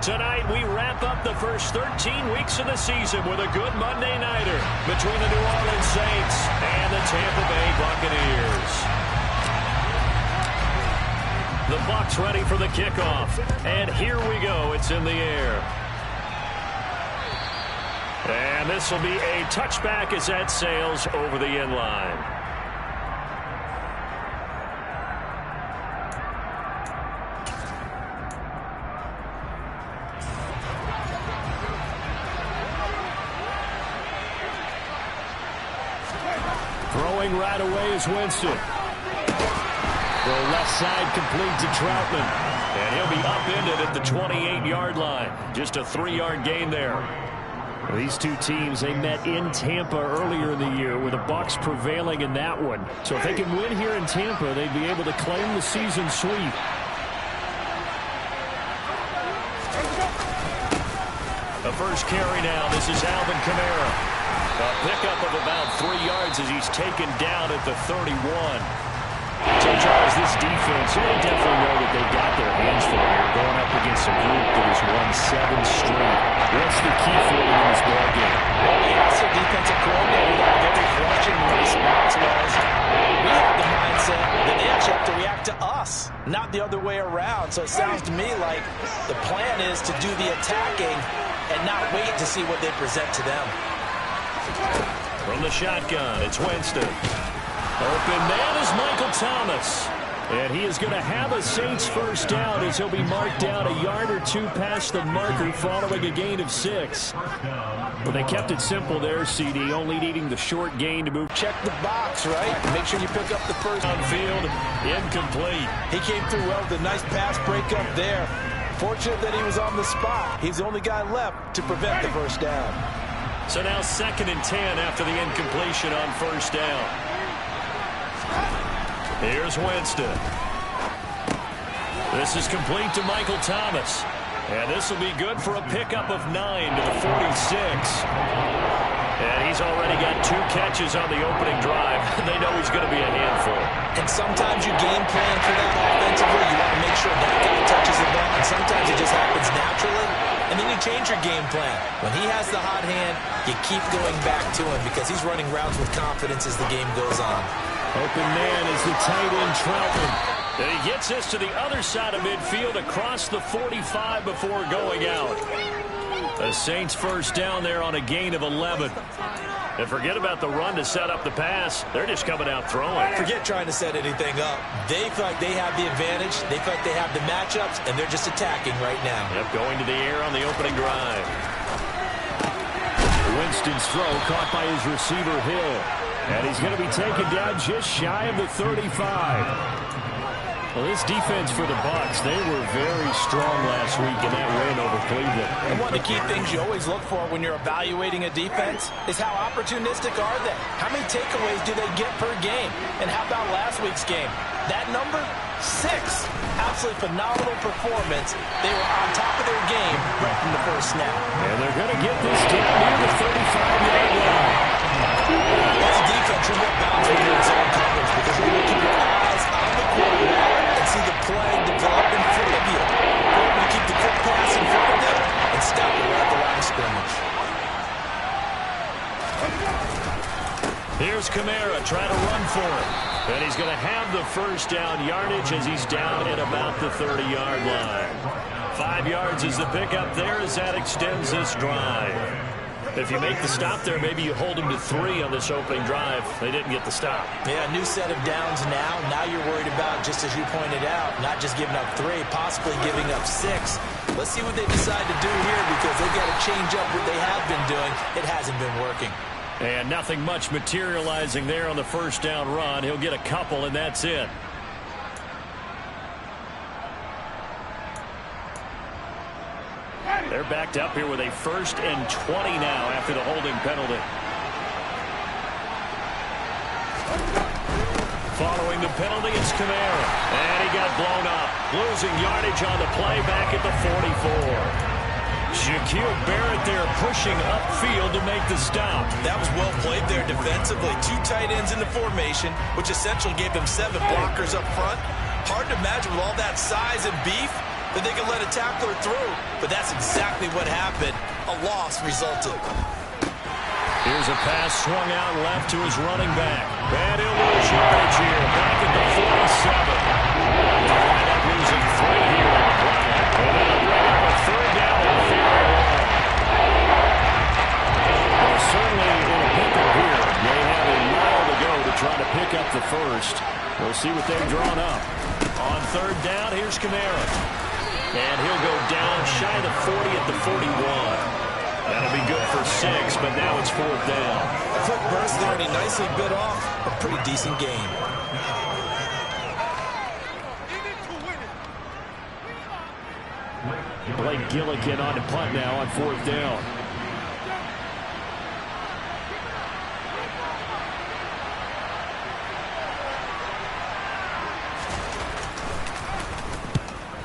Tonight, we wrap up the first 13 weeks of the season with a good Monday nighter between the New Orleans Saints and the Tampa Bay Buccaneers. The Bucs ready for the kickoff, and here we go. It's in the air. And this will be a touchback as that sails over the end line. Throwing right away is Winston. The left side complete to Troutman. And he'll be upended at the 28-yard line. Just a 3-yard gain there. These two teams, they met in Tampa earlier in the year with the Bucs prevailing in that one. So if they can win here in Tampa, they'd be able to claim the season sweep. The first carry now. This is Alvin Kamara. A pickup of about 3 yards as he's taken down at the 31. So, Charles, this defense, they definitely know that they've got their hands full here, going up against a group that has won 7 straight. What's the key for them in this ballgame? Well, we asked their defensive coordinator that very question. The response was, we have the mindset that they actually have to react to us, not the other way around. So it sounds to me like the plan is to do the attacking and not wait to see what they present to them. From the shotgun, it's Winston. Open man is Michael Thomas. And he is going to have a Saints first down as he'll be marked down a yard or two past the marker following a gain of 6. But they kept it simple there, CD, only needing the short gain to move. Check the box, right? Make sure you pick up the first. On field, incomplete. He came through well with a nice pass breakup there. Fortunate that he was on the spot. He's the only guy left to prevent the first down. So now 2nd and 10 after the incompletion on first down. Here's Winston. This is complete to Michael Thomas. And this will be good for a pickup of 9 to the 46. And he's already got 2 catches on the opening drive. They know he's going to be a handful. And sometimes you game plan for that offensively. You want to make sure that guy touches the ball. And sometimes it just happens naturally. And then you change your game plan. When he has the hot hand, you keep going back to him because he's running routes with confidence as the game goes on. Open man is the tight end Troutman. And he gets this to the other side of midfield across the 45 before going out. The Saints first down there on a gain of 11. And forget about the run to set up the pass. They're just coming out throwing. Forget trying to set anything up. They feel like they have the advantage. They feel like they have the matchups, and they're just attacking right now. Yep, going to the air on the opening drive. Winston's throw caught by his receiver, Hill. And he's going to be taken down just shy of the 35. Well, this defense for the Bucs, they were very strong last week in that win over Cleveland. And one of the key things you always look for when you're evaluating a defense is how opportunistic are they? How many takeaways do they get per game? And how about last week's game? That number? 6. Absolutely phenomenal performance. They were on top of their game right from the first snap. And they're going to get this down near the 35-yard line. As a defense, you're more balanced when you're in zone coverage because you're going to keep your eyes on the quarterback and see the play develop in front of you. You're able to keep the quick pass in front of them and stop it right at the line of scrimmage. Here's Kamara trying to run for it. And he's going to have the first down yardage as he's down at about the 30-yard line. 5 yards is the pickup there as that extends this drive. If you make the stop there, maybe you hold them to 3 on this opening drive. They didn't get the stop. Yeah, new set of downs now. Now you're worried about, just as you pointed out, not just giving up 3, possibly giving up 6. Let's see what they decide to do here because they've got to change up what they have been doing. It hasn't been working. And nothing much materializing there on the first down run. He'll get a couple, and that's it. They're backed up here with a 1st and 20 now after the holding penalty. Following the penalty, it's Kamara. And he got blown up. Losing yardage on the play back at the 44. Shaquille Barrett there pushing upfield to make the stop. That was well played there defensively. 2 tight ends in the formation, which essentially gave them 7 blockers up front. Hard to imagine with all that size and beef, that they can let a tackler through, but that's exactly what happened. A loss resulted. Here's a pass swung out left to his running back. And he'll lose yardage here, back at the 47. They'll wind up losing 3 here on the play. And that'll bring up a 3rd down and very long. Well, certainly in a pickle here. They have a mile to go to try to pick up the first. We'll see what they've drawn up. On 3rd down, here's Kamara. And he'll go down shy of the 40 at the 41. That'll be good for 6, but now it's 4th down. A quick burst there, and he nicely bit off a pretty decent game. Blake Gillikin on the punt now on 4th down.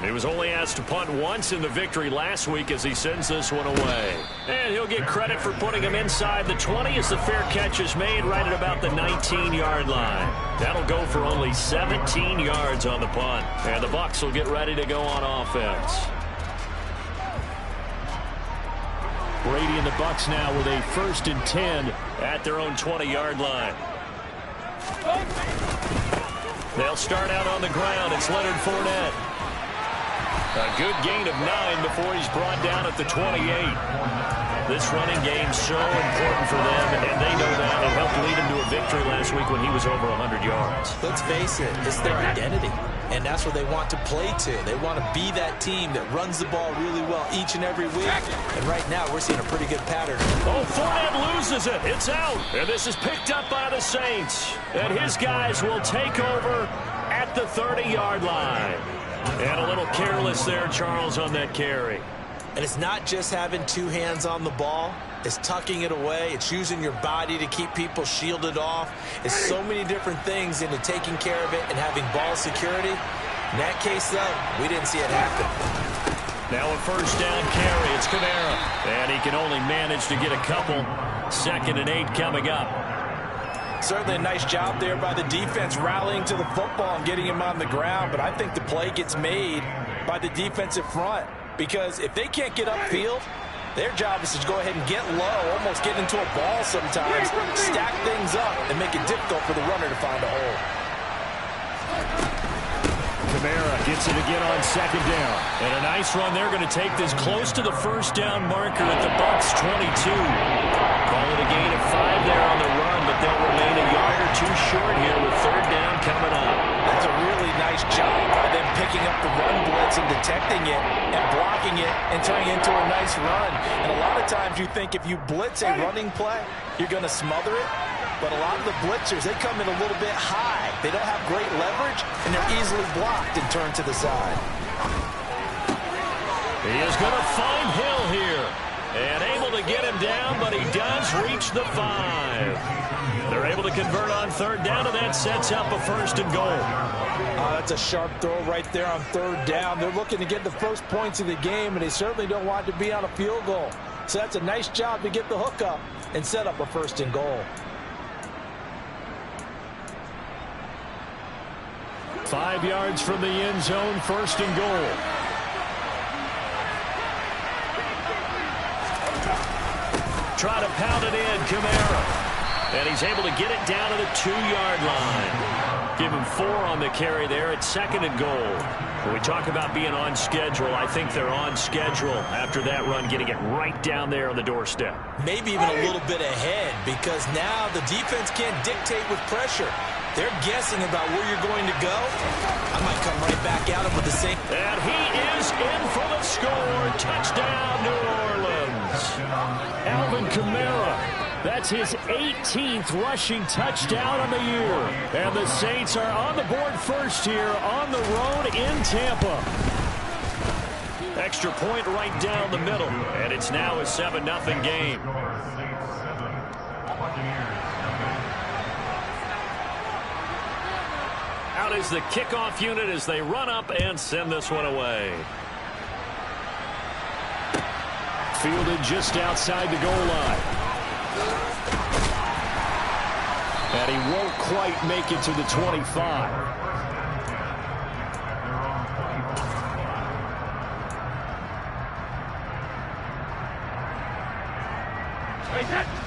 He was only asked to punt once in the victory last week as he sends this one away. And he'll get credit for putting him inside the 20 as the fair catch is made right at about the 19-yard line. That'll go for only 17 yards on the punt. And the Bucs will get ready to go on offense. Brady and the Bucs now with a 1st and 10 at their own 20-yard line. They'll start out on the ground. It's Leonard Fournette. A good gain of 9 before he's brought down at the 28. This running game so important for them, and they know that. It helped lead him to a victory last week when he was over 100 yards. Let's face it, it's their identity, and that's what they want to play to. They want to be that team that runs the ball really well each and every week, and right now we're seeing a pretty good pattern. Oh, Fournette loses it. It's out, and this is picked up by the Saints, and his guys will take over at the 30-yard line. And a little careless there, Charles, on that carry. And it's not just having 2 hands on the ball. It's tucking it away. It's using your body to keep people shielded off. It's so many different things into taking care of it and having ball security. In that case, though, we didn't see it happen. Now a 1st down carry. It's Kamara. And he can only manage to get a couple. 2nd and 8 coming up. Certainly a nice job there by the defense rallying to the football and getting him on the ground, but I think the play gets made by the defensive front because if they can't get upfield, their job is to go ahead and get low, almost get into a ball sometimes, stack things up, and make it difficult for the runner to find a hole. Kamara gets it again on 2nd down. And a nice run. They're going to take this close to the 1st down marker at the Bucs 22. Call it a gain of 5 there on the run, but they'll remain a yard or 2 short here with 3rd down coming up. That's a really nice job by them picking up the run blitz and detecting it and blocking it and turning it into a nice run. And a lot of times you think if you blitz a running play, you're going to smother it. But a lot of the blitzers, they come in a little bit high. They don't have great leverage, and they're easily blocked and turned to the side. He is going to find Hill here. And able to get him down, but he does reach the 5. They're able to convert on 3rd down, and that sets up a 1st and goal. That's a sharp throw right there on 3rd down. They're looking to get the first points of the game, and they certainly don't want to be on a field goal. So that's a nice job to get the hook up and set up a 1st and goal. 5 yards from the end zone, 1st and goal. Try to pound it in, Kamara. And he's able to get it down to the 2-yard line. Give him 4 on the carry there at 2nd and goal. When we talk about being on schedule, I think they're on schedule after that run, getting it right down there on the doorstep. Maybe even a little bit ahead because now the defense can't dictate with pressure. They're guessing about where you're going to go. I might come right back at him with the same. And he is in for the score. Touchdown, New Orleans. Alvin Kamara. That's his 18th rushing touchdown of the year. And the Saints are on the board first here on the road in Tampa. Extra point right down the middle. And it's now a 7-0 game. Out is the kickoff unit as they run up and send this one away. Fielded just outside the goal line. And he won't quite make it to the 25.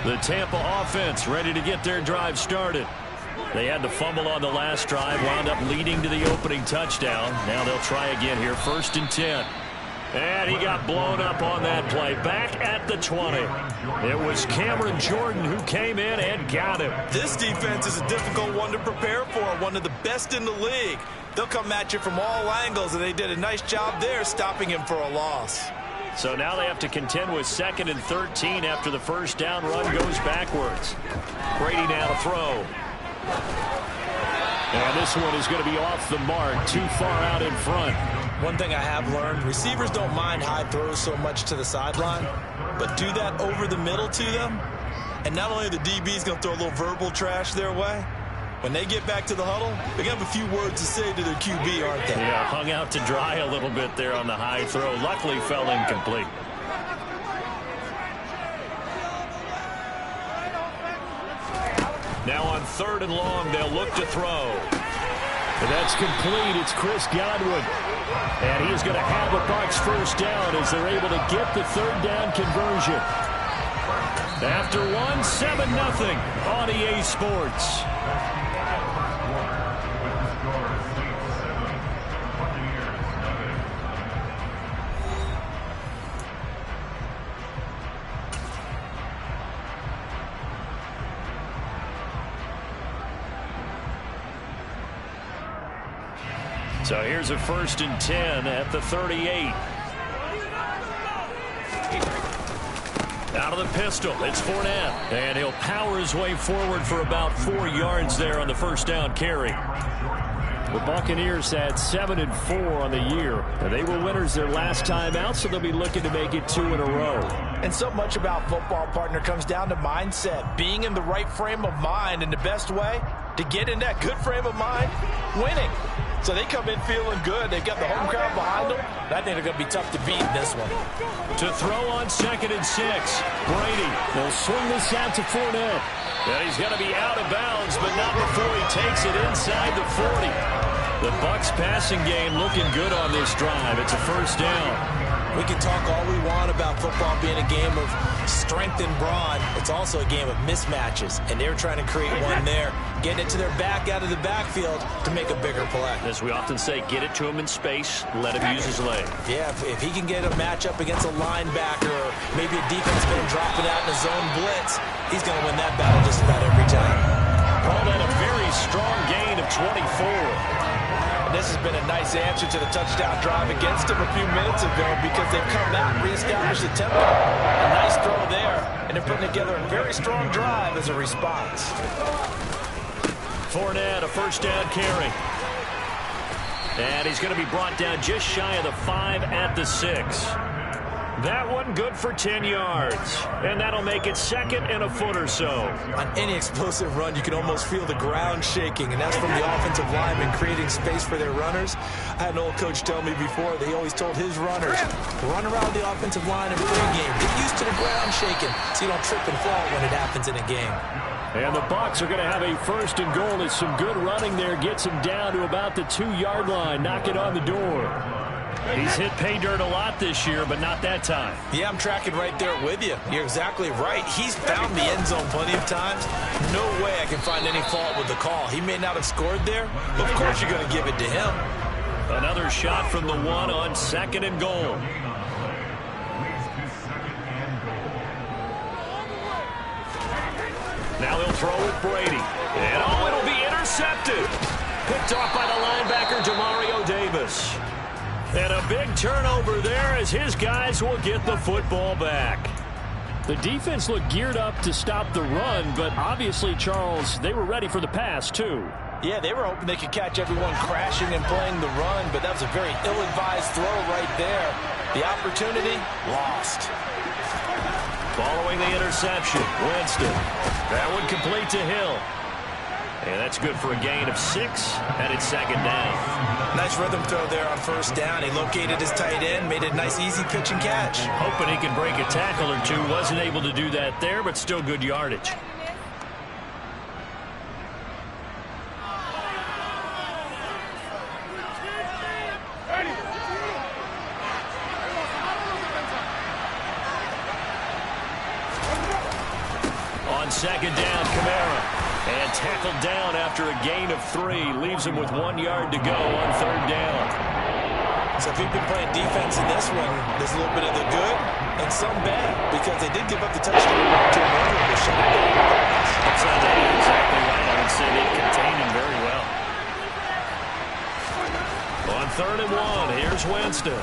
The Tampa offense ready to get their drive started. They had the fumble on the last drive, wound up leading to the opening touchdown. Now they'll try again here, 1st and 10. And he got blown up on that play. Back at the 20. It was Cameron Jordan who came in and got him. This defense is a difficult one to prepare for, one of the best in the league. They'll come at you from all angles, and they did a nice job there stopping him for a loss. So now they have to contend with 2nd and 13 after the first down run goes backwards. Brady now to throw. And this one is going to be off the mark, too far out in front. One thing I have learned, receivers don't mind high throws so much to the sideline, but do that over the middle to them, and not only are the DBs going to throw a little verbal trash their way, when they get back to the huddle, they're going to have a few words to say to their QB, aren't they? Yeah, hung out to dry a little bit there on the high throw. Luckily fell incomplete. Now on 3rd and long, they'll look to throw. And that's complete. It's Chris Godwin. And he is going to have a Bucs first down as they're able to get the 3rd down conversion. After 7-0 on EA Sports. So here's a 1st and 10 at the 38. Out of the pistol, it's Fournette. And he'll power his way forward for about 4 yards there on the first down carry. The Buccaneers had 7 and 4 on the year. And they were winners their last time out, so they'll be looking to make it 2 in a row. And so much about football, partner, comes down to mindset. Being in the right frame of mind, and the best way to get in that good frame of mind, winning. So they come in feeling good. They've got the home crowd behind them. I think they're going to be tough to beat in this one. To throw on 2nd and 6. Brady will swing this out to Fournette. And he's going to be out of bounds, but not before he takes it inside the 40. The Bucs passing game looking good on this drive. It's a first down. We can talk all we want about football being a game of strength and brawn. It's also a game of mismatches, and they're trying to create one there, getting it to their back out of the backfield to make a bigger play. As we often say, get it to him in space, let him use his leg. Yeah, if he can get a matchup against a linebacker or maybe a defense man dropping out in a zone blitz, he's going to win that battle just about every time. Called that a very strong gain of 24. And this has been a nice answer to the touchdown drive against them a few minutes ago because they've come out and reestablished the tempo. A nice throw there, and they're putting together a very strong drive as a response. Fournette, a first down carry. And he's going to be brought down just shy of the 5 at the 6. That one good for 10 yards. And that'll make it 2nd and a foot or so. On any explosive run, you can almost feel the ground shaking, and that's from the offensive linemen creating space for their runners. I had an old coach tell me before, they always told his runners, run around the offensive line in pregame. Get used to the ground shaking so you don't trip and fall when it happens in a game. And the Bucs are going to have a 1st and goal. It's some good running there. Gets him down to about the 2-yard line. Knock it on the door. He's hit pay dirt a lot this year, but not that time. Yeah, I'm tracking right there with you. You're exactly right. He's found the end zone plenty of times. No way I can find any fault with the call. He may not have scored there, but of course you're going to give it to him. Another shot from the 1 on 2nd and goal. Now they'll throw with Brady. And it'll be intercepted. Picked off by the linebacker, Demario Davis. And a big turnover there as his guys will get the football back. The defense looked geared up to stop the run, but obviously, Charles, they were ready for the pass, too. Yeah, they were hoping they could catch everyone crashing and playing the run, but that was a very ill-advised throw right there. The opportunity, lost. Following the interception, Winston. That one complete to Hill. And that's good for a gain of 6, and it's 2nd down. Nice rhythm throw there on first down. He located his tight end, made a nice easy pitch and catch. Hoping he can break a tackle or two. Wasn't able to do that there, but still good yardage. On second down, Kamara. And tackled down after a gain of 3. Leaves him with 1 yard to go on third down. So if you've been playing defense in this one, there's a little bit of the good and some bad, because they did give up the touchdown to Emmanuel this shot. That's exactly right. I would say they contained him very well. On third and 1, here's Winston.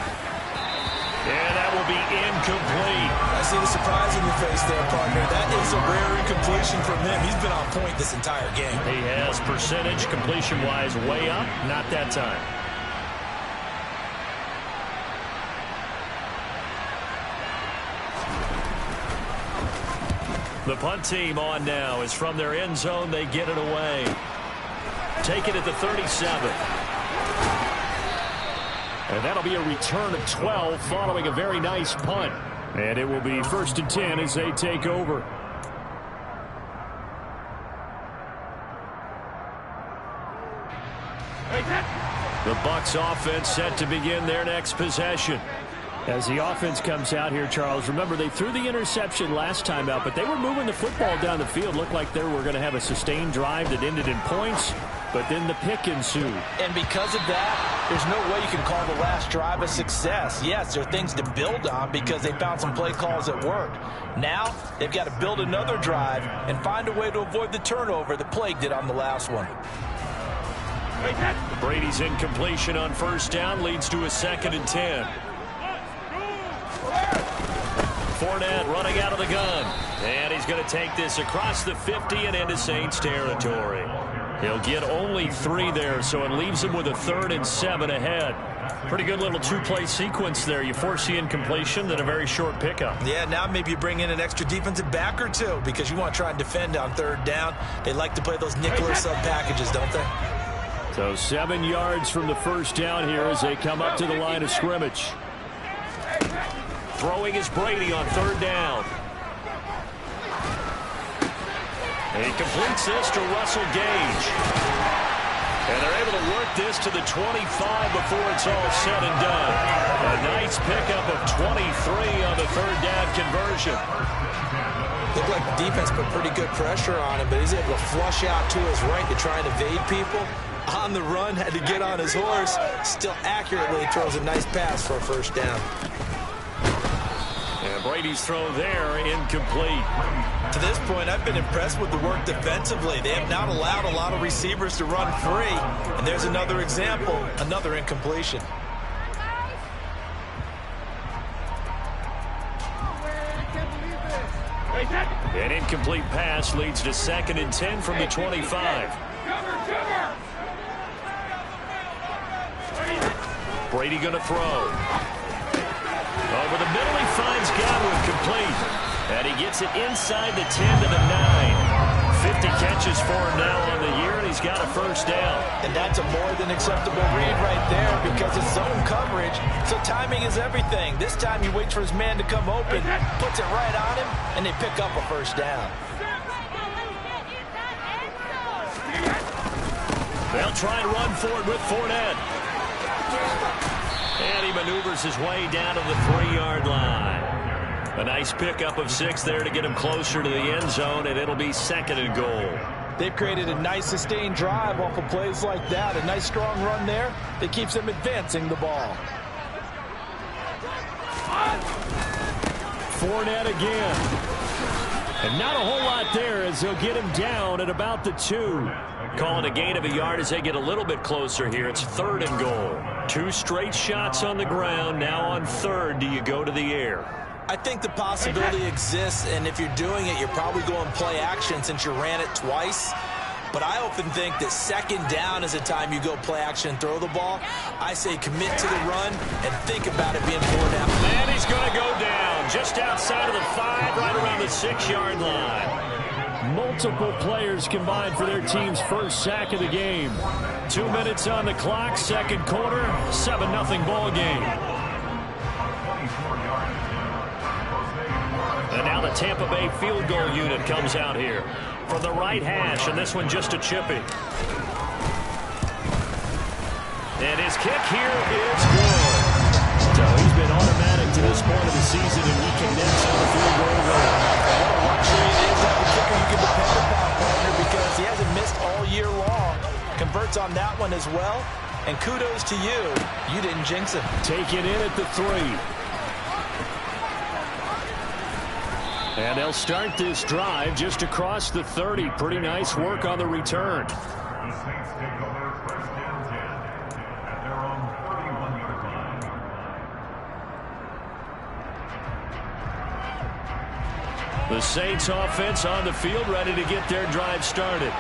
And that will be incomplete. I see the surprise in your face there, partner. That is a rare incompletion from him. He's been on point this entire game. He has percentage completion-wise way up. Not that time. The punt team on now is from their end zone. They get it away. Take it at the 37. And that'll be a return of 12 following a very nice punt. And it will be 1st and 10 as they take over. The Bucs offense set to begin their next possession. As the offense comes out here, Charles, remember they threw the interception last time out, but they were moving the football down the field. Looked like they were going to have a sustained drive that ended in points, but then the pick ensued. And because of that, there's no way you can call the last drive a success. Yes, there are things to build on because they found some play calls that worked. Now, they've got to build another drive and find a way to avoid the turnover that plagued it on the last one. Brady's incompletion on first down leads to a 2nd and 10. Fournette running out of the gun. And he's going to take this across the 50 and into Saints territory. He'll get only 3 there, so it leaves him with a 3rd and 7 ahead. Pretty good little 2-play sequence there. You force the incompletion, then a very short pickup. Yeah, now maybe you bring in an extra defensive back or 2 because you want to try and defend on 3rd down. They like to play those nickel or sub packages, don't they? So 7 yards from the first down here as they come up to the line of scrimmage. Throwing is Brady on 3rd down. He completes this to Russell Gage. And they're able to work this to the 25 before it's all said and done. A nice pickup of 23 on the 3rd down conversion. Looked like the defense put pretty good pressure on him, but he's able to flush out to his right to try and evade people. On the run, had to get on his horse. Still accurately throws a nice pass for a 1st down. And Brady's throw there, incomplete. To this point, I've been impressed with the work defensively. They have not allowed a lot of receivers to run free. And there's another example, another incompletion. An incomplete pass leads to 2nd and 10 from the 25. Brady going to throw. Over the middle, he finds Godwin complete. And he gets it inside the 10 to the 9. 50 catches for him now on the year, and he's got a 1st down. And that's a more than acceptable read right there because it's zone coverage, so timing is everything. This time he waits for his man to come open, puts it right on him, and they pick up a 1st down. They'll try and run for it with Fournette. And he maneuvers his way down to the 3-yard line. A nice pickup of 6 there to get him closer to the end zone, and it'll be 2nd and goal. They've created a nice sustained drive off of plays like that. A nice strong run there that keeps them advancing the ball. Fournette again. And not a whole lot there as they'll get him down at about the 2. Calling a gain of a yard as they get a little bit closer here. It's 3rd and goal. 2 straight shots on the ground. Now on 3rd, do you go to the air? I think the possibility exists, and if you're doing it, you're probably going play action since you ran it twice. But I often think that 2nd down is the time you go play action and throw the ball. I say commit to the run and think about it being 4 down. And he's going to go down just outside of the 5, right around the 6-yard line. Multiple players combined for their team's 1st sack of the game. 2 minutes on the clock, 2nd quarter, 7-0 ball game. And now the Tampa Bay field goal unit comes out here from the right hash, and this one just a chippy. And his kick here is good. So he's been automatic to this point of the season, and he connects on the field goal. What a luxury it is to have a kicker who points on that one as well. And kudos to you. You didn't jinx him. Taken in at the 3. And they'll start this drive just across the 30. Pretty nice work on the return. The Saints offense on the field, ready to get their drive started.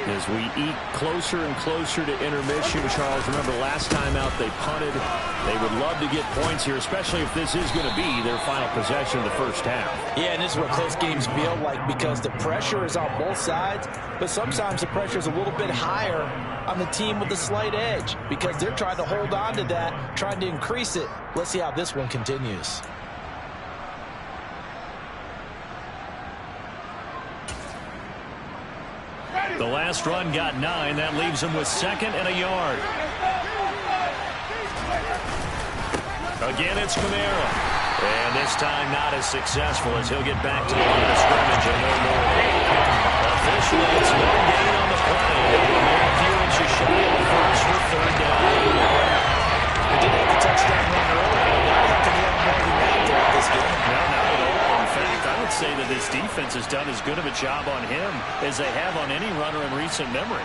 As we eat closer and closer to intermission, Charles, remember last time out they punted. They would love to get points here, especially if this is going to be their final possession of the first half. Yeah, and this is what close games feel like because the pressure is on both sides, but sometimes the pressure is a little bit higher on the team with the slight edge because they're trying to hold on to that, trying to increase it. Let's see how this one continues. The last run got 9. That leaves him with 2nd and a yard. Again, it's Kamara. And this time not as successful as he'll get back to the line of scrimmage and no more. Officially, it's no gain on the play. A few inches shy of the first for 3rd down. He did have the touchdown run earlier. I don't think he had more than that throughout this game. No, not at all. In fact, I would say that this defense has done as good of a job on him as they have on any runner in recent memory.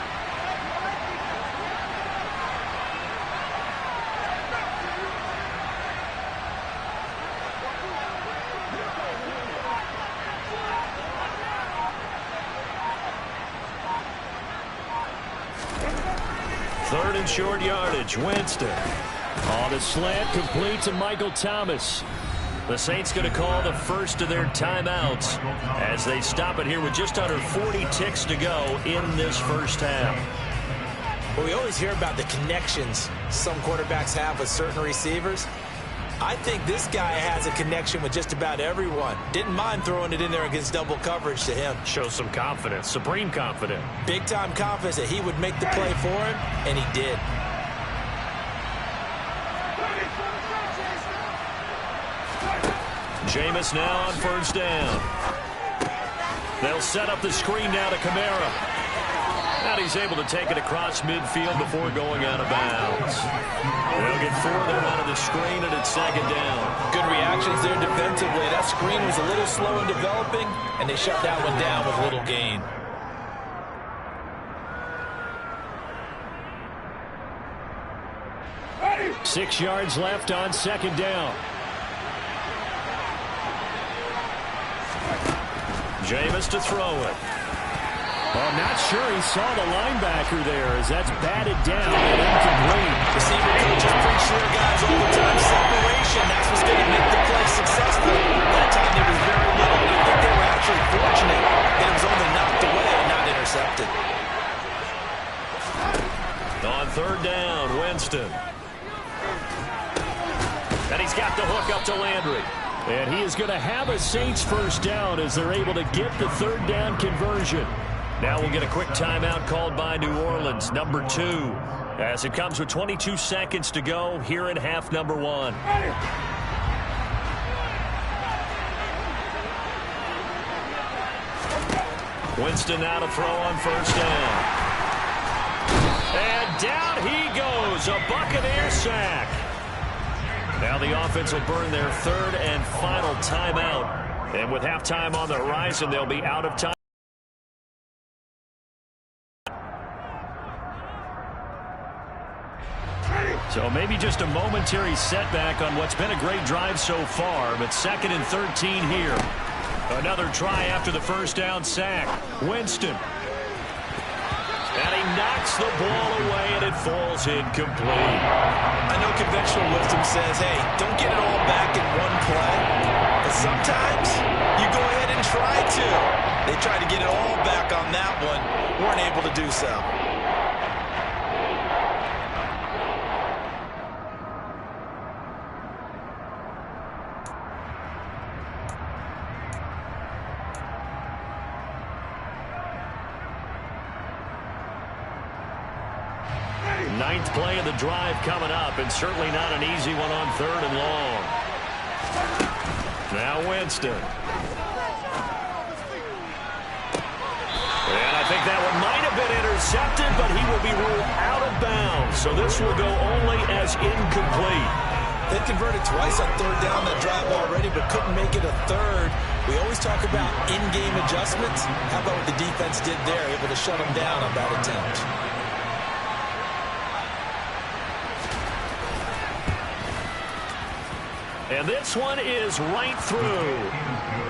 Third and short yardage. Winston on a slant, complete to Michael Thomas. The Saints going to call the first of their timeouts as they stop it here with just under 40 ticks to go in this first half. Well, we always hear about the connections some quarterbacks have with certain receivers. I think this guy has a connection with just about everyone. Didn't mind throwing it in there against double coverage to him. Shows some confidence, supreme confidence. Big-time confidence that he would make the play for him, and he did. Jameis now on first down. They'll set up the screen now to Kamara. And he's able to take it across midfield before going out of bounds. They'll get 4 there out of the screen, and it's 2nd down. Good reactions there defensively. That screen was a little slow in developing, and they shut that one down with little gain. Six yards left on 2nd down. Jameis to throw it. Well, I'm not sure he saw the linebacker there as that's batted down and incomplete. Receiver coaches preach to their guys all the time. Separation, that's what's going to make the play successful. That time there was very little. I think they were actually fortunate that it was only knocked away and not intercepted. On 3rd down, Winston. And he's got the hook up to Landry. And he is going to have a Saints first down as they're able to get the 3rd down conversion. Now we'll get a quick timeout called by New Orleans, number 2, as it comes with 22 seconds to go here in half number 1. Winston now to throw on first down. And down he goes, a Buccaneer sack. Now the offense will burn their 3rd and final timeout. And with halftime on the horizon, they'll be out of time. So maybe just a momentary setback on what's been a great drive so far, but 2nd and 13 here. Another try after the first down sack. Winston. And he knocks the ball away, and it falls incomplete. I know conventional wisdom says, hey, don't get it all back in one play. But sometimes you go ahead and try to. They tried to get it all back on that one. Weren't able to do so. Ninth play of the drive coming up, and certainly not an easy one on 3rd and long. Now Winston. And I think that one might have been intercepted, but he will be ruled out of bounds. So this will go only as incomplete. They converted twice on third down that drive already, but couldn't make it a third. We always talk about in-game adjustments. How about what the defense did there, able to shut them down on that attempt? And this one is right through.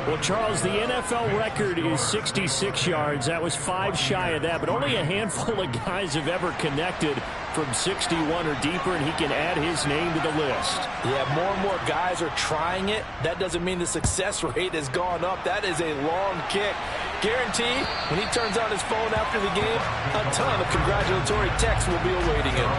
Well, Charles, the NFL record is 66 yards. That was 5 shy of that, but only a handful of guys have ever connected from 61 or deeper, and he can add his name to the list. Yeah, more and more guys are trying it. That doesn't mean the success rate has gone up. That is a long kick. Guaranteed, when he turns on his phone after the game, a ton of congratulatory texts will be awaiting him.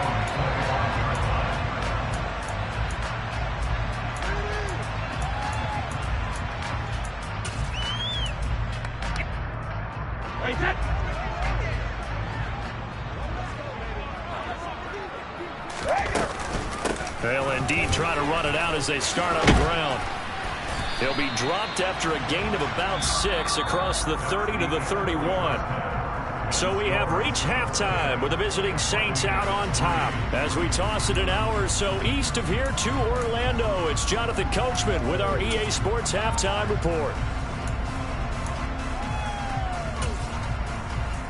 They'll indeed try to run it out as they start on the ground. He'll be dropped after a gain of about 6 across the 30 to the 31. So we have reached halftime with the visiting Saints out on top. As we toss it an hour or so east of here to Orlando, it's Jonathan Coachman with our EA Sports Halftime Report.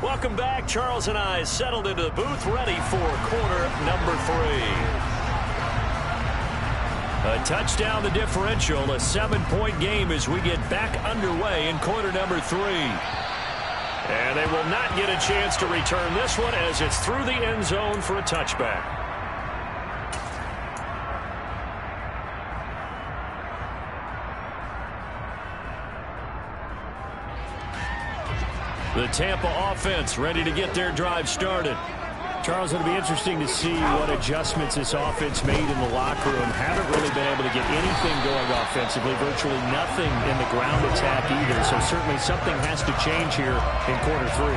Welcome back. Charles and I settled into the booth, ready for quarter number 3. A touchdown the differential, a 7-point game as we get back underway in quarter number 3. And they will not get a chance to return this one as it's through the end zone for a touchback. The Tampa offense ready to get their drive started. Charles, it'll be interesting to see what adjustments this offense made in the locker room. Haven't really been able to get anything going offensively, virtually nothing in the ground attack either. So certainly something has to change here in quarter 3.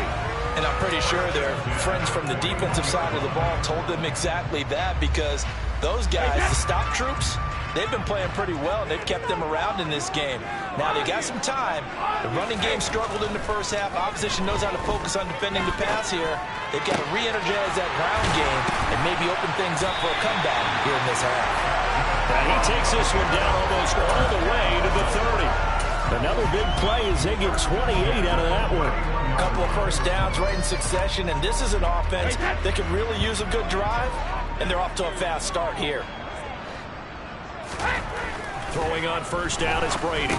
And I'm pretty sure their friends from the defensive side of the ball told them exactly that, because those guys, the stop troops, they've been playing pretty well. They've kept them around in this game. Now they got some time. The running game struggled in the first half. Opposition knows how to focus on defending the pass here. They've got to re-energize that ground game and maybe open things up for a comeback here in this half. And he takes this one down almost all the way to the 30. Another big play as they get 28 out of that one. A couple of first downs right in succession, and this is an offense that can really use a good drive, and they're off to a fast start here. Throwing on first down is Brady.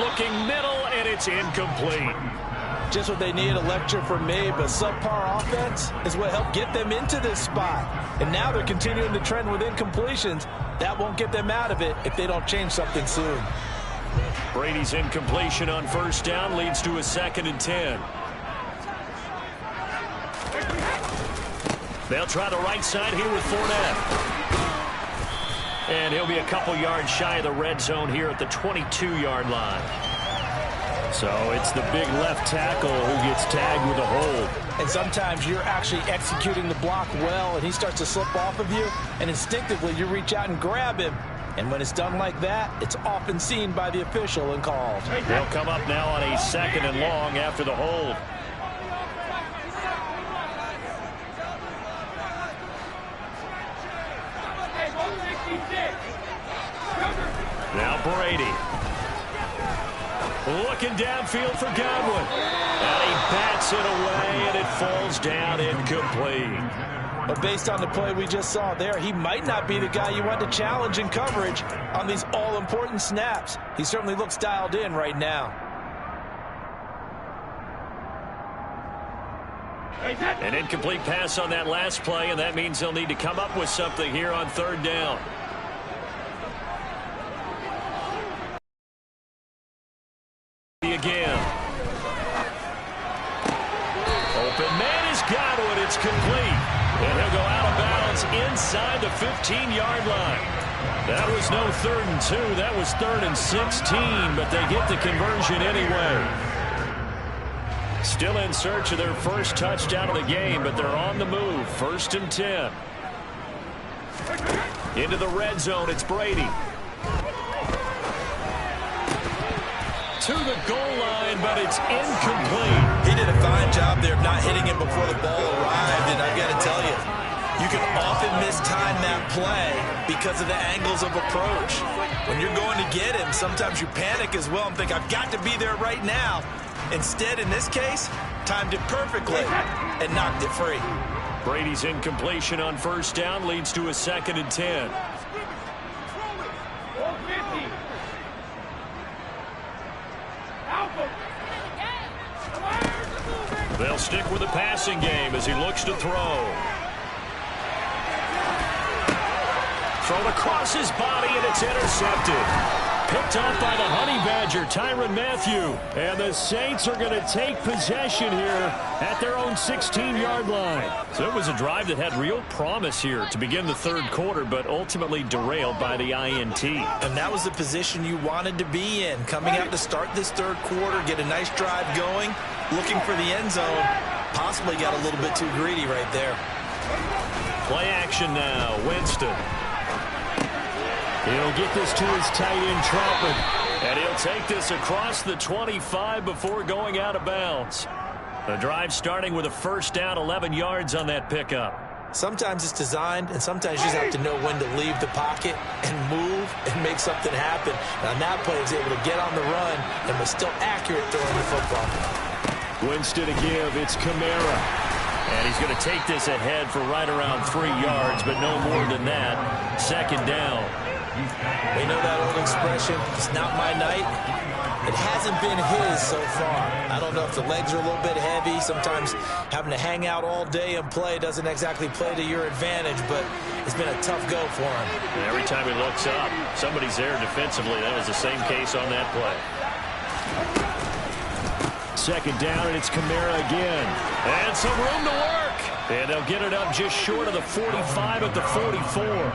Looking middle, and it's incomplete. Just what they need, a lecture from me, but subpar offense is what helped get them into this spot. And now they're continuing the trend with incompletions. That won't get them out of it if they don't change something soon. Brady's incompletion on first down leads to a 2nd and 10. They'll try the right side here with Fournette. And he'll be a couple yards shy of the red zone here at the 22-yard line. So it's the big left tackle who gets tagged with a hold. And sometimes you're actually executing the block well, and he starts to slip off of you, and instinctively you reach out and grab him. And when it's done like that, it's often seen by the official and called. They'll come up now on a 2nd and long after the hold. Now Brady. Looking downfield for Godwin. And he bats it away, and it falls down incomplete. But based on the play we just saw there, he might not be the guy you want to challenge in coverage on these all-important snaps. He certainly looks dialed in right now. An incomplete pass on that last play, and that means they'll need to come up with something here on 3rd down. Again. Open man is Godwin. It's complete. And he'll go out of bounds inside the 15-yard line. That was no 3rd and 2. That was 3rd and 16, but they get the conversion anyway. Still in search of their first touchdown of the game, but they're on the move. 1st and 10. Into the red zone, it's Brady. to the goal line, but it's incomplete. He did a fine job there of not hitting him before the ball arrived, and I've got to tell you, you can often mistime that play because of the angles of approach. When you're going to get him, sometimes you panic as well and think, I've got to be there right now. Instead, in this case, timed it perfectly and knocked it free. Brady's incompletion on first down leads to a 2nd and 10. They'll stick with the passing game as he looks to throw. Thrown across his body, and it's intercepted. Picked off by the Honey Badger, Tyrann Mathieu. And the Saints are going to take possession here at their own 16-yard line. So it was a drive that had real promise here to begin the third quarter, but ultimately derailed by the INT. And that was the position you wanted to be in. Coming out to start this third quarter, get a nice drive going, looking for the end zone. Possibly got a little bit too greedy right there. Play action now, Winston. He'll get this to his tight end, Troutman. And he'll take this across the 25 before going out of bounds. The drive starting with a first down, 11 yards on that pickup. Sometimes it's designed, and sometimes you just have to know when to leave the pocket and move and make something happen. And on that play, he was able to get on the run and was still accurate throwing the football. Winston to give. It's Kamara. And he's going to take this ahead for right around 3 yards, but no more than that. Second down. We know that old expression, it's not my night. It hasn't been his so far. I don't know if the legs are a little bit heavy. Sometimes having to hang out all day and play doesn't exactly play to your advantage, but it's been a tough go for him. And every time he looks up, somebody's there defensively. That was the same case on that play. Second down, and it's Kamara again. And some room to work. And they'll get it up just short of the 45 at the 44.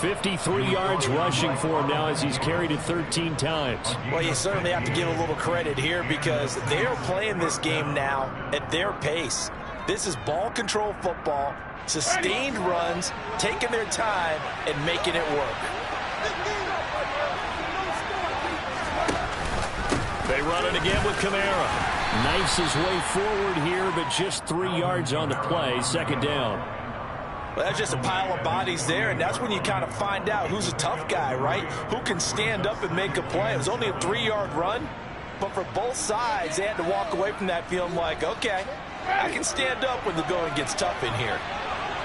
53 yards rushing for him now as he's carried it 13 times. Well, you certainly have to give a little credit here because they're playing this game now at their pace. This is ball control football, sustained runs, taking their time, and making it work. They run it again with Kamara. Knifes his way forward here, but just 3 yards on the play. Second down. Well, that's just a pile of bodies there, and that's when you kind of find out who's a tough guy, right? Who can stand up and make a play. It was only a 3-yard run, but for both sides, they had to walk away from that feeling like, okay, I can stand up when the going gets tough in here.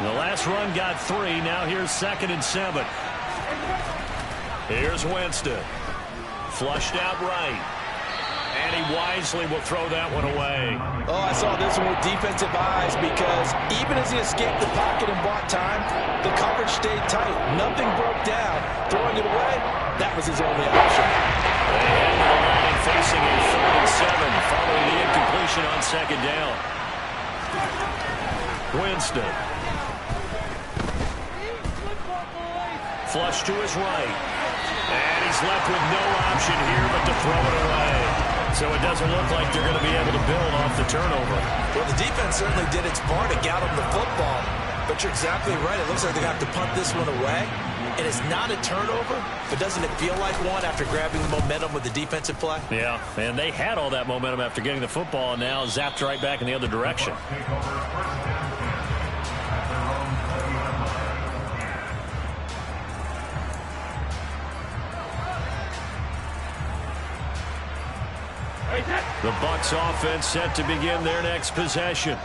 The last run got 3. Now here's 2nd and 7. Here's Winston. Flushed out right. And he wisely will throw that one away. Oh, I saw this one with defensive eyes because even as he escaped the pocket and bought time, the coverage stayed tight. Nothing broke down. Throwing it away, that was his only option. And the line facing a 3rd and 7 following the incompletion on second down. Winston. Flush to his right. And he's left with no option here but to throw it away. So it doesn't look like they're going to be able to build off the turnover. Well, the defense certainly did its part to get them the football. But you're exactly right. It looks like they got to punt this one away. And it's not a turnover, but doesn't it feel like one after grabbing the momentum with the defensive play? Yeah, and they had all that momentum after getting the football and now zapped right back in the other direction. The Bucs offense set to begin their next possession.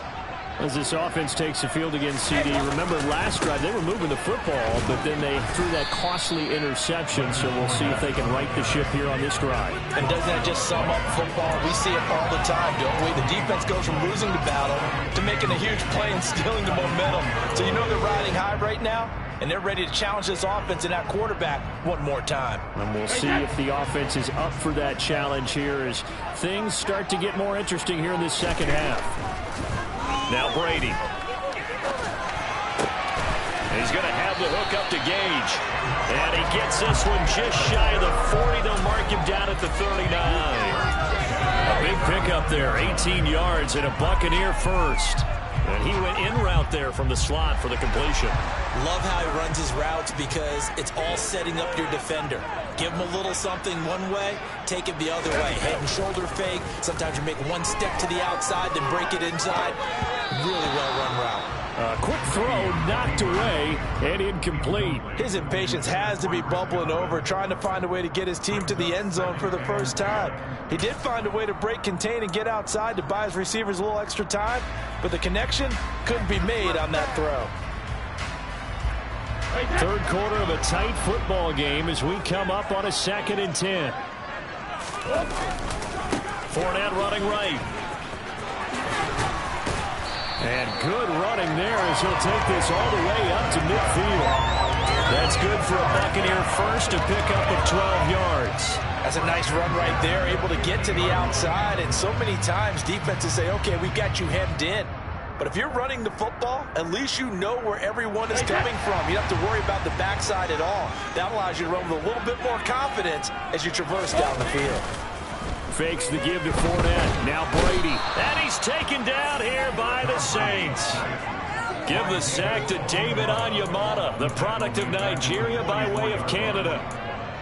As this offense takes the field against CD, remember last drive they were moving the football, but then they threw that costly interception, so we'll see if they can right the ship here on this drive. And doesn't that just sum up football? We see it all the time, don't we? The defense goes from losing the battle to making a huge play and stealing the momentum. So you know they're riding high right now, and they're ready to challenge this offense and that quarterback one more time. And we'll see if the offense is up for that challenge here as things start to get more interesting here in this second half. Now Brady. He's going to have the hook up to Gage. And he gets this one just shy of the 40. They'll mark him down at the 39. A big pickup there, 18 yards and a Buccaneer first. And he went in route there from the slot for the completion. Love how he runs his routes because it's all setting up your defender. Give him a little something one way, take it the other way. Head and shoulder fake. Sometimes you make one step to the outside, then break it inside. Really well-run route. Quick throw knocked away and incomplete. His impatience has to be bubbling over, trying to find a way to get his team to the end zone for the first time. He did find a way to break, contain, and get outside to buy his receivers a little extra time, but the connection couldn't be made on that throw. Third quarter of a tight football game as we come up on a 2nd and 10. Fournette running right. And good running there as he'll take this all the way up to midfield. That's good for a Buccaneer first to pick up of 12 yards. That's a nice run right there, able to get to the outside. And so many times defenses say, okay, we got you hemmed in. But if you're running the football, at least you know where everyone is coming from. You don't have to worry about the backside at all. That allows you to run with a little bit more confidence as you traverse down the field. Fakes the give to Fournette. Now Brady. And he's taken down here by the Saints. Give the sack to David Onyemata, the product of Nigeria by way of Canada.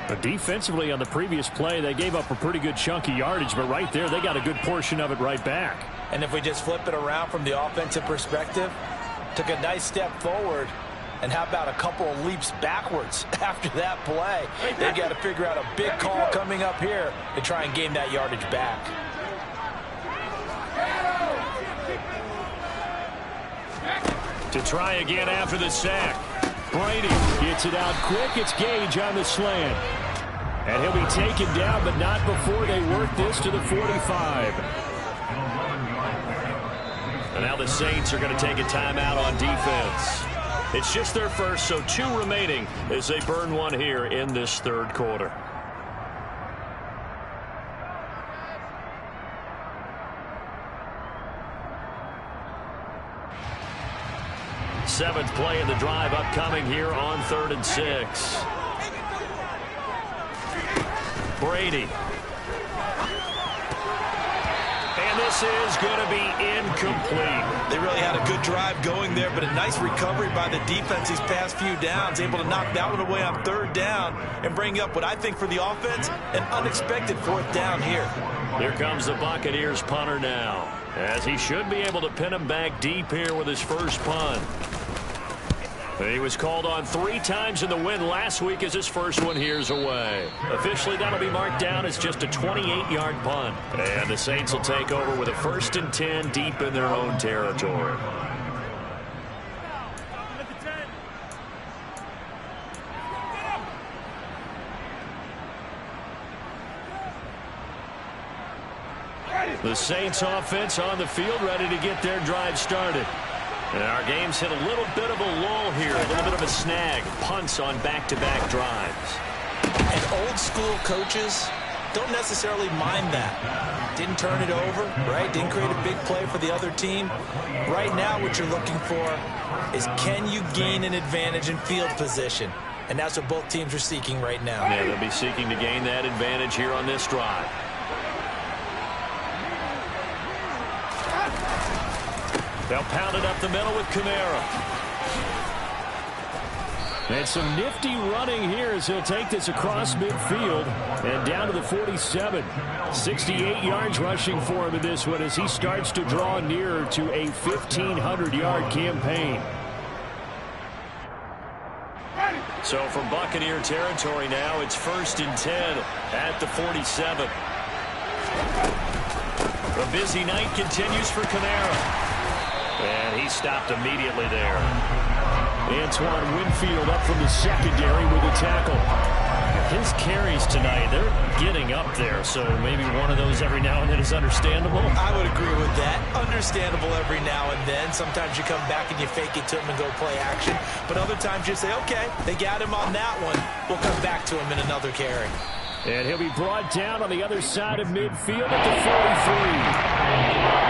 But defensively on the previous play, they gave up a pretty good chunk of yardage, but right there, they got a good portion of it right back. And if we just flip it around from the offensive perspective, took a nice step forward, and how about a couple of leaps backwards after that play? They've got to figure out a big call coming up here to try and gain that yardage back. To try again after the sack. Brady gets it out quick. It's Gage on the slant. And he'll be taken down, but not before they work this to the 45. And now the Saints are going to take a timeout on defense. It's just their first, so 2 remaining as they burn one here in this third quarter. Seventh play of the drive upcoming here on 3rd and 6. Brady. And this is going to be incomplete. They really had a good drive going there, but a nice recovery by the defense these past few downs, able to knock that one away on 3rd down and bring up what I think for the offense, an unexpected 4th down here. Here comes the Buccaneers punter now, as he should be able to pin him back deep here with his first punt. He was called on 3 times in the win last week as his first one here's away. Officially, that'll be marked down as just a 28-yard punt. And the Saints will take over with a 1st and 10 deep in their own territory. The Saints offense on the field ready to get their drive started. And our game's hit a little bit of a lull here, a little bit of a snag. Punts on back-to-back drives. And old-school coaches don't necessarily mind that. Didn't turn it over, right? Didn't create a big play for the other team. Right now what you're looking for is can you gain an advantage in field position? And that's what both teams are seeking right now. Yeah, they'll be seeking to gain that advantage here on this drive. They'll pound it up the middle with Kamara. And some nifty running here as he'll take this across midfield and down to the 47. 68 yards rushing for him in this one as he starts to draw nearer to a 1,500-yard campaign. So from Buccaneer territory now, it's 1st and 10 at the 47. A busy night continues for Kamara. And he stopped immediately there. Antoine Winfield up from the secondary with a tackle. His carries tonight, they're getting up there, so maybe one of those every now and then is understandable. I would agree with that. Understandable every now and then. Sometimes you come back and you fake it to him and go play action. But other times you say, okay, they got him on that one. We'll come back to him in another carry. And he'll be brought down on the other side of midfield at the 43.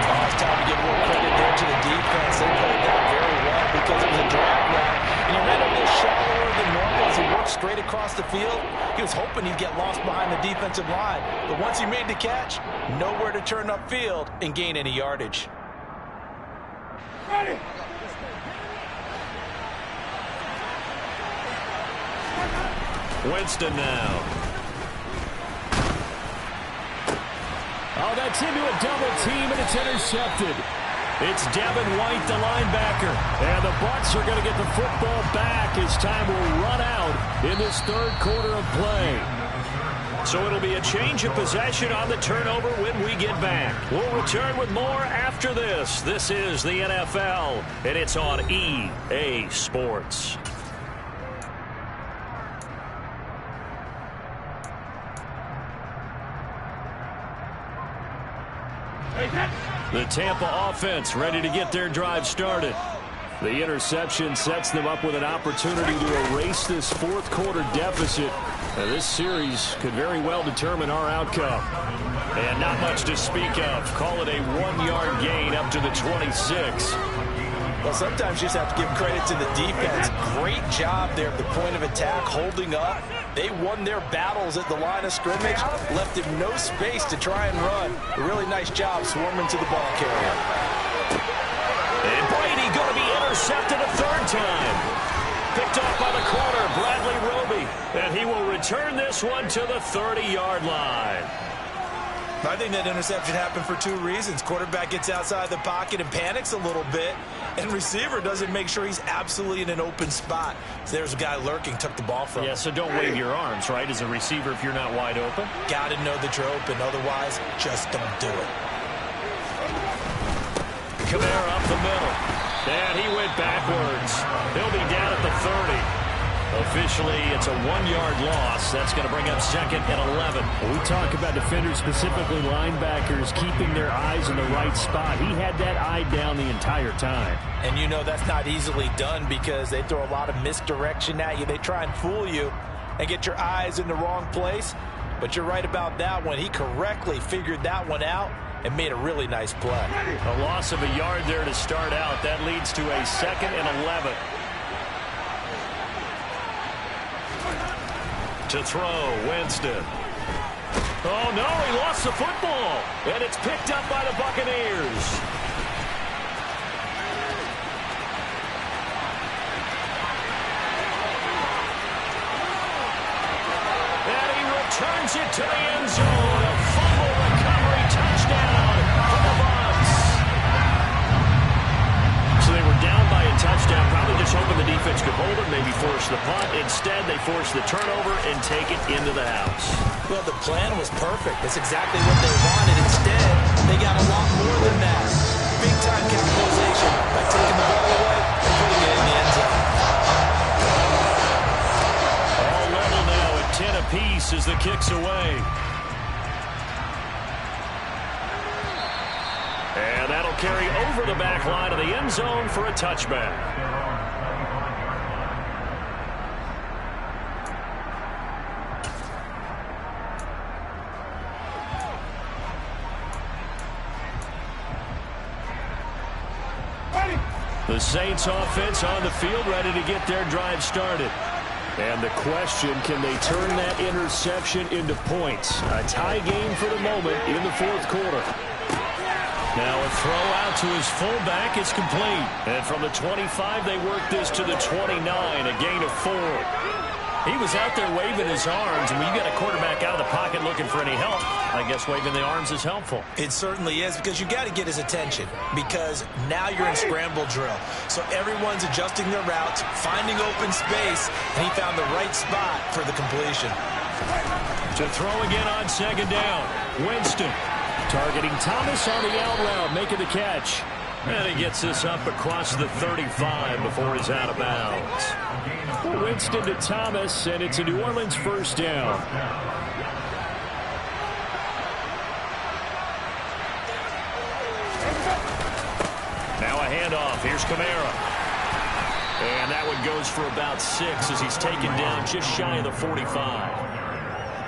Oh, it's time to give a little credit there to the defense. They played that very well because it was a drag route. And he ran a little shallower than normal as he worked straight across the field. He was hoping he'd get lost behind the defensive line. But once he made the catch, nowhere to turn upfield and gain any yardage. Winston now. Oh, that's into a double team, and it's intercepted. It's Devin White, the linebacker. And the Bucs are going to get the football back as time will run out in this third quarter of play. So it'll be a change of possession on the turnover when we get back. We'll return with more after this. This is the NFL, and it's on EA Sports. The Tampa offense ready to get their drive started. The interception sets them up with an opportunity to erase this fourth quarter deficit. Now, this series could very well determine our outcome. And not much to speak of. Call it a 1-yard gain up to the 26. Well, sometimes you just have to give credit to the defense. Great job there at the point of attack, holding up. They won their battles at the line of scrimmage, left him no space to try and run. A really nice job swarming to the ball carrier. And Brady going to be intercepted a third time. Picked off by the corner, Bradley Roby. And he will return this one to the 30-yard line. I think that interception happened for two reasons. Quarterback gets outside the pocket and panics a little bit, and receiver doesn't make sure he's absolutely in an open spot. So there's a guy lurking, took the ball from him. Yeah, so don't wave your arms, right, as a receiver if you're not wide open. Got to know that you're open. Otherwise, just don't do it. Kamara up the middle. And he went backwards. He'll be down at the 30. Officially, it's a 1-yard loss. That's going to bring up second and 11. We talk about defenders, specifically linebackers, keeping their eyes in the right spot. He had that eye down the entire time. And you know that's not easily done because they throw a lot of misdirection at you. They try and fool you and get your eyes in the wrong place. But you're right about that one. He correctly figured that one out and made a really nice play. A loss of a yard there to start out. That leads to a second and 11. To throw, Winston. Oh, no, he lost the football. And it's picked up by the Buccaneers. And he returns it to the end zone. A fumble recovery touchdown for the Bucs. So they were down by a touchdown, probably just hoping the defense could hold it, maybe force the punt. Instead, they forced the turnover and take it into the house. Well, the plan was perfect. That's exactly what they wanted. Instead, they got a lot more than that. Big-time capitalization by taking the ball away and putting it in the end zone. All level now at 10 apiece as the kick's away. And that'll carry over the back line of the end zone for a touchback. The Saints offense on the field ready to get their drive started. And the question, can they turn that interception into points? A tie game for the moment in the fourth quarter. Now a throw out to his fullback is complete. And from the 25, they work this to the 29, a gain of 4. He was out there waving his arms, and when you get a quarterback out of the pocket looking for any help, I guess waving the arms is helpful. It certainly is, because you got to get his attention, because now you're in scramble drill. So everyone's adjusting their routes, finding open space, and he found the right spot for the completion. To throw again on second down, Winston. Targeting Thomas on the out route, making the catch. And he gets this up across the 35 before he's out of bounds. Winston to Thomas, and it's a New Orleans first down. Now a handoff. Here's Kamara. And that one goes for about 6 as he's taken down just shy of the 45.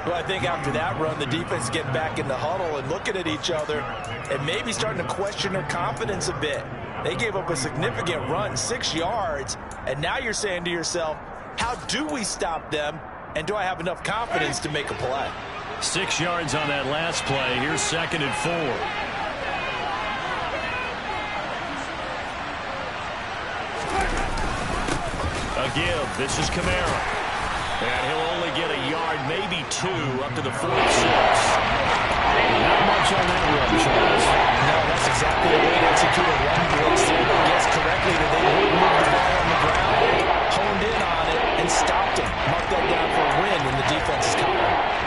Well, I think after that run, the defense get back in the huddle and looking at each other and maybe starting to question their confidence a bit. They gave up a significant run, 6 yards, and now you're saying to yourself, how do we stop them, and do I have enough confidence to make a play? 6 yards on that last play. Here's second and 4. give. This is Kamara. And he'll only get a yard, maybe 2, up to the 46. Not much on that run, Charles. No, that's exactly the way to execute a run blitz. They guessed correctly that they would move the ball on the ground, honed in on it, and stopped him. Marked that down for a win in the defense's column.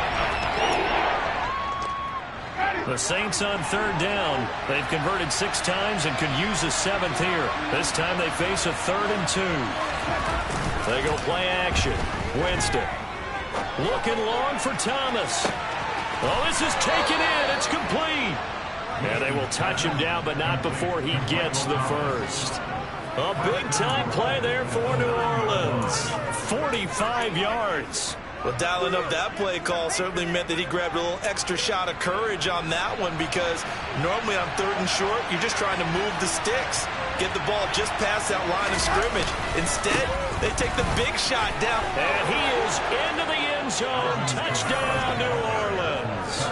The Saints on 3rd down. They've converted 6 times and could use a 7th here. This time they face a 3rd and 2. They go play action. Winston. Looking long for Thomas. Oh, this is taken in. It's complete. And they will touch him down, but not before he gets the first. A big-time play there for New Orleans. 45 yards. Well, dialing up that play call certainly meant that he grabbed a little extra shot of courage on that one, because normally on 3rd and short, you're just trying to move the sticks, get the ball just past that line of scrimmage. Instead, they take the big shot down. And he is into the end zone. Touchdown, New Orleans.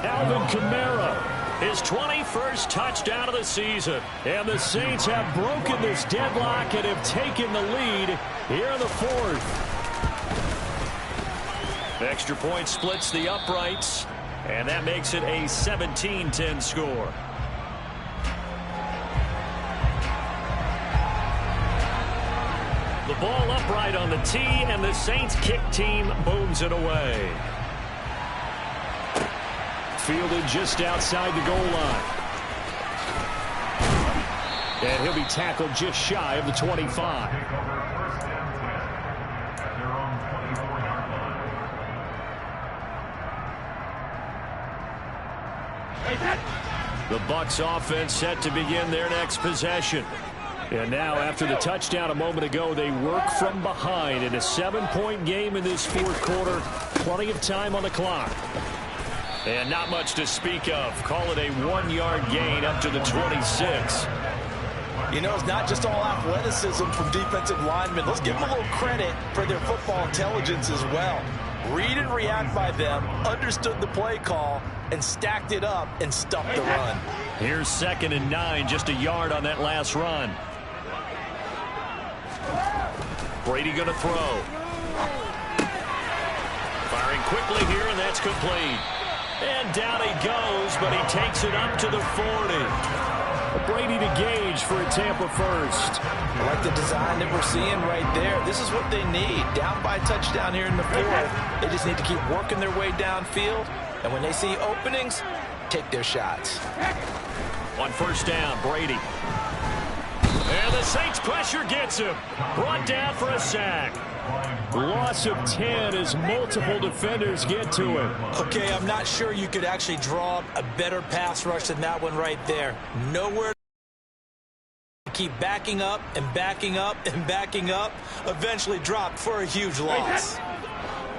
Alvin Kamara, his 21st touchdown of the season. And the Saints have broken this deadlock and have taken the lead here in the 4th. Extra point splits the uprights, and that makes it a 17-10 score. The ball upright on the tee, and the Saints kick team booms it away. Fielded just outside the goal line. And he'll be tackled just shy of the 25. The Bucs offense set to begin their next possession. And now, after the touchdown a moment ago, they work from behind in a 7-point game in this 4th quarter. Plenty of time on the clock. And not much to speak of. Call it a 1-yard gain up to the 26. You know, it's not just all athleticism from defensive linemen. Let's give them a little credit for their football intelligence as well. Read and react by them, understood the play call, and stacked it up and stuffed the run. Here's 2nd and 9, just a yard on that last run. Brady going to throw. Firing quickly here, and that's complete. And down he goes, but he takes it up to the 40. Brady to Gage for a Tampa first. I like the design that we're seeing right there. This is what they need. Down by touchdown here in the 4th. They just need to keep working their way downfield. And when they see openings, take their shots. On 1st down, Brady. And the Saints pressure gets him. Brought down for a sack. Loss of 10 as multiple defenders get to him. Okay, I'm not sure you could actually draw up a better pass rush than that one right there. Nowhere to keep backing up and backing up and backing up. Eventually dropped for a huge loss.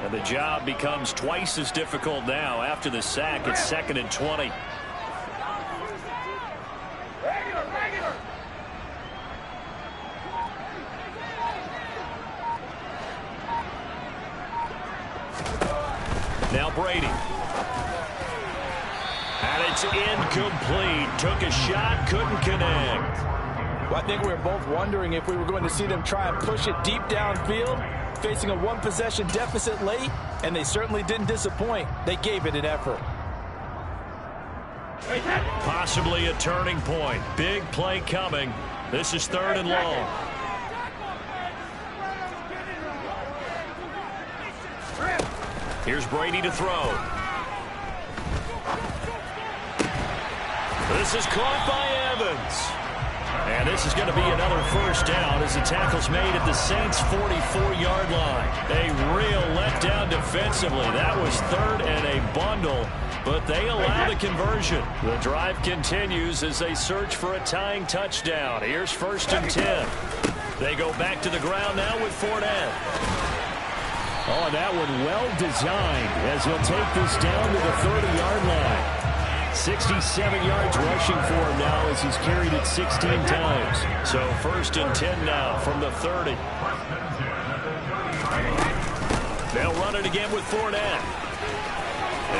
And the job becomes twice as difficult now. After the sack, it's 2nd and 20. Now Brady. And it's incomplete. Took a shot, couldn't connect. Well, I think we were both wondering if we were going to see them try and push it deep downfield, facing a 1-possession deficit late, and they certainly didn't disappoint. They gave it an effort. Possibly a turning point. Big play coming. This is 3rd and long. Here's Brady to throw. This is caught by Evans. And this is going to be another 1st down as the tackle's made at the Saints' 44-yard line. A real letdown defensively. That was 3rd and a bundle, but they allow the conversion. The drive continues as they search for a tying touchdown. Here's 1st and 10. They go back to the ground now with Fournette. Oh, that one well designed as he'll take this down to the 30-yard line. 67 yards rushing for him now as he's carried it 16 times. So 1st and 10 now from the 30. They'll run it again with Fournette.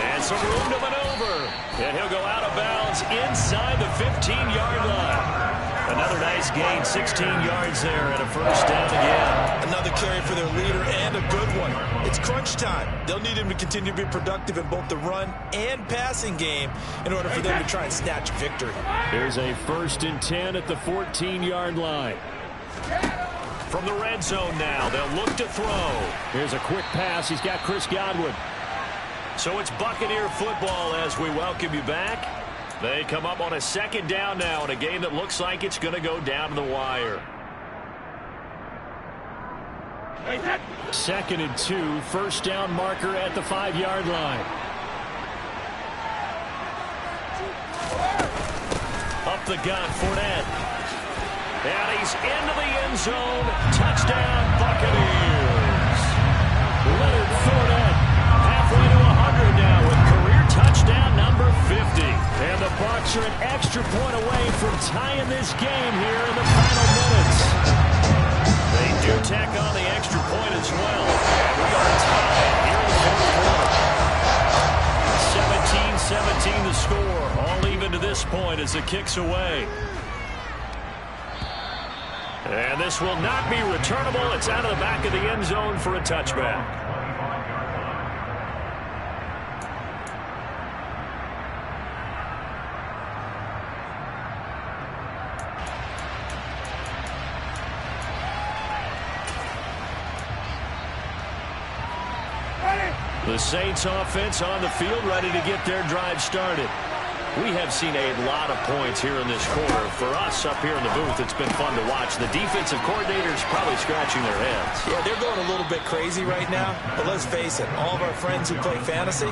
And some room to maneuver. And he'll go out of bounds inside the 15-yard line. Another nice gain, 16 yards there and a first down again. Another carry for their leader and a good one. It's crunch time. They'll need him to continue to be productive in both the run and passing game in order for them to try and snatch victory. Here's a 1st and 10 at the 14-yard line. From the red zone now, they'll look to throw. Here's a quick pass. He's got Chris Godwin. So it's Buccaneer football as we welcome you back. They come up on a 2nd down now in a game that looks like it's going to go down to the wire. 2nd and 2, 1st down marker at the 5-yard line. Up the gun, Fournette. And he's into the end zone. Touchdown, Buccaneers. Leonard Fournette halfway to 100 now with career touchdown number 50. And the Bucs are an extra point away from tying this game here in the final minutes. They do tack on the extra point as well. And we are tied here in the 4th quarter. 17-17 the score. All even to this point as the kick's away. And this will not be returnable. It's out of the back of the end zone for a touchback. The Saints offense on the field ready to get their drive started. We have seen a lot of points here in this quarter. For us up here in the booth, it's been fun to watch. The defensive coordinators probably scratching their heads. Yeah, they're going a little bit crazy right now. But let's face it, all of our friends who play fantasy,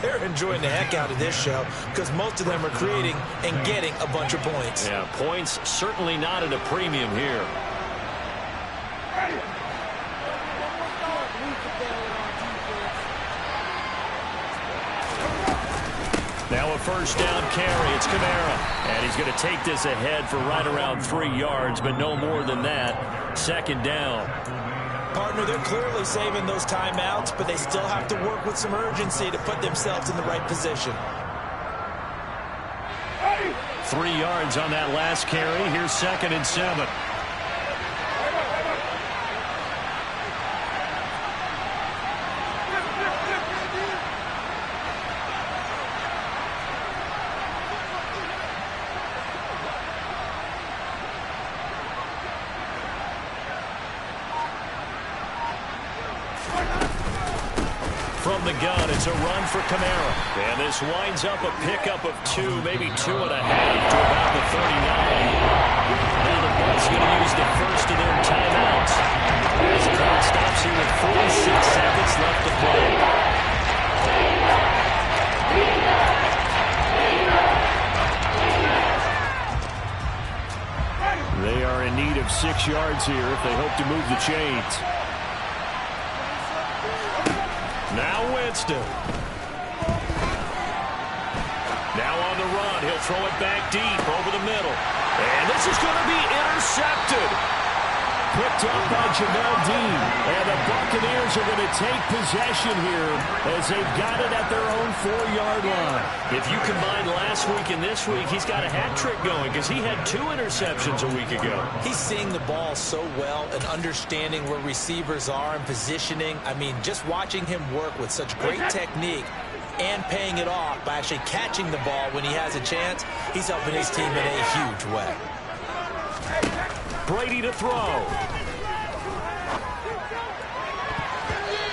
they're enjoying the heck out of this show because most of them are creating and getting a bunch of points. Yeah, points certainly not at a premium here. Now a 1st down carry. It's Kamara. And he's going to take this ahead for right around 3 yards, but no more than that. 2nd down. Partner, they're clearly saving those timeouts, but they still have to work with some urgency to put themselves in the right position. 3 yards on that last carry. Here's 2nd and 7. From the gun, it's a run for Kamara. And this winds up a pickup of 2, maybe 2.5 to about the 39. Now the Bucs going to use the first of their timeouts. As the clock stops here with 46 seconds left to play. They are in need of 6 yards here if they hope to move the chains. Now Winston. Now on the run. He'll throw it back deep over the middle. And this is going to be intercepted. Picked up by Jamel Dean. And the Buccaneers are going to take possession here as they've got it at their own 4-yard line. If you combine last week and this week, he's got a hat trick going because he had 2 interceptions a week ago. He's seeing the ball so well and understanding where receivers are and positioning. I mean, just watching him work with such great technique and paying it off by actually catching the ball when he has a chance, he's helping his team in a huge way. Brady to throw.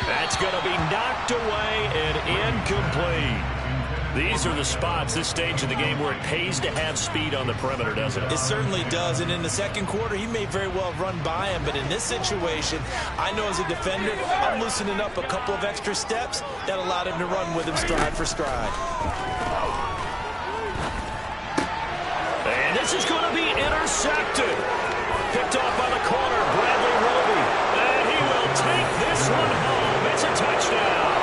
That's going to be knocked away and incomplete. These are the spots, this stage of the game, where it pays to have speed on the perimeter, doesn't it? It certainly does, and in the 2nd quarter, he may very well run by him, but in this situation, I know as a defender, I'm loosening up a couple of extra steps that allowed him to run with him stride for stride. And this is going to be intercepted. Picked off by the corner, Bradley Roby. And he will take this one home. It's a touchdown.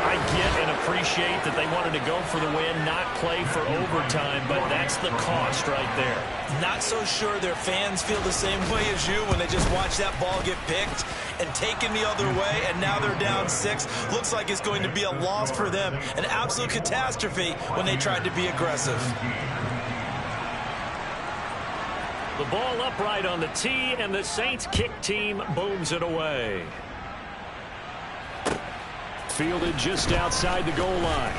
I get and appreciate that they wanted to go for the win, not play for overtime, but that's the cost right there. Not so sure their fans feel the same way as you when they just watch that ball get picked and taken the other way, and now they're down 6. Looks like it's going to be a loss for them, an absolute catastrophe when they tried to be aggressive. The ball upright on the tee, and the Saints kick team booms it away. Fielded just outside the goal line.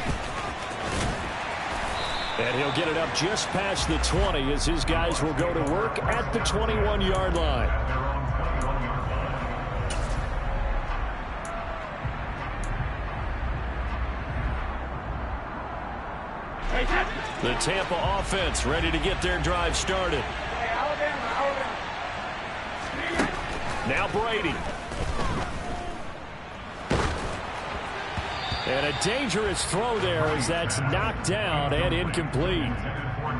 And he'll get it up just past the 20 as his guys will go to work at the 21-yard line. The Tampa offense ready to get their drive started. Now Brady. And a dangerous throw there as that's knocked down and incomplete.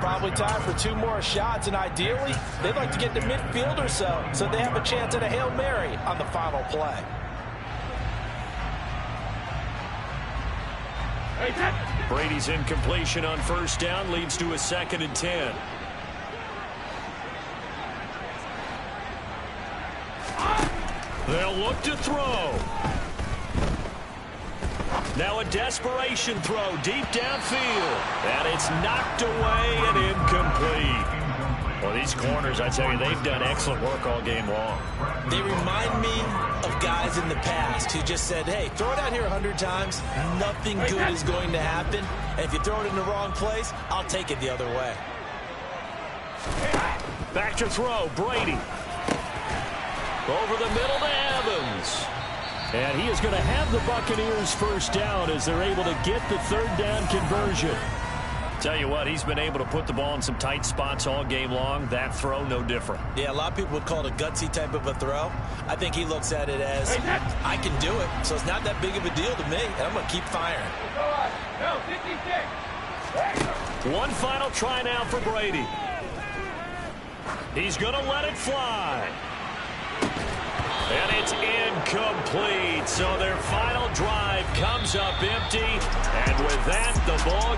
Probably time for 2 more shots, and ideally, they'd like to get to midfield or so they have a chance at a Hail Mary on the final play. Brady's incompletion on first down leads to a 2nd and 10. They'll look to throw. Now a desperation throw deep downfield. And it's knocked away and incomplete. Well, these corners, I tell you, they've done excellent work all game long. They remind me of guys in the past who just said, hey, throw it out here 100 times. Nothing good is going to happen. And if you throw it in the wrong place, I'll take it the other way. Back to throw, Brady. Over the middle to Evans. And he is going to have the Buccaneers first down as they're able to get the 3rd down conversion. Tell you what, he's been able to put the ball in some tight spots all game long. That throw, no different. Yeah, a lot of people would call it a gutsy type of a throw. I think he looks at it as, I can do it, so it's not that big of a deal to me, and I'm going to keep firing. One final try now for Brady. He's going to let it fly. And it's incomplete. So their final drive comes up empty. And with that, the ball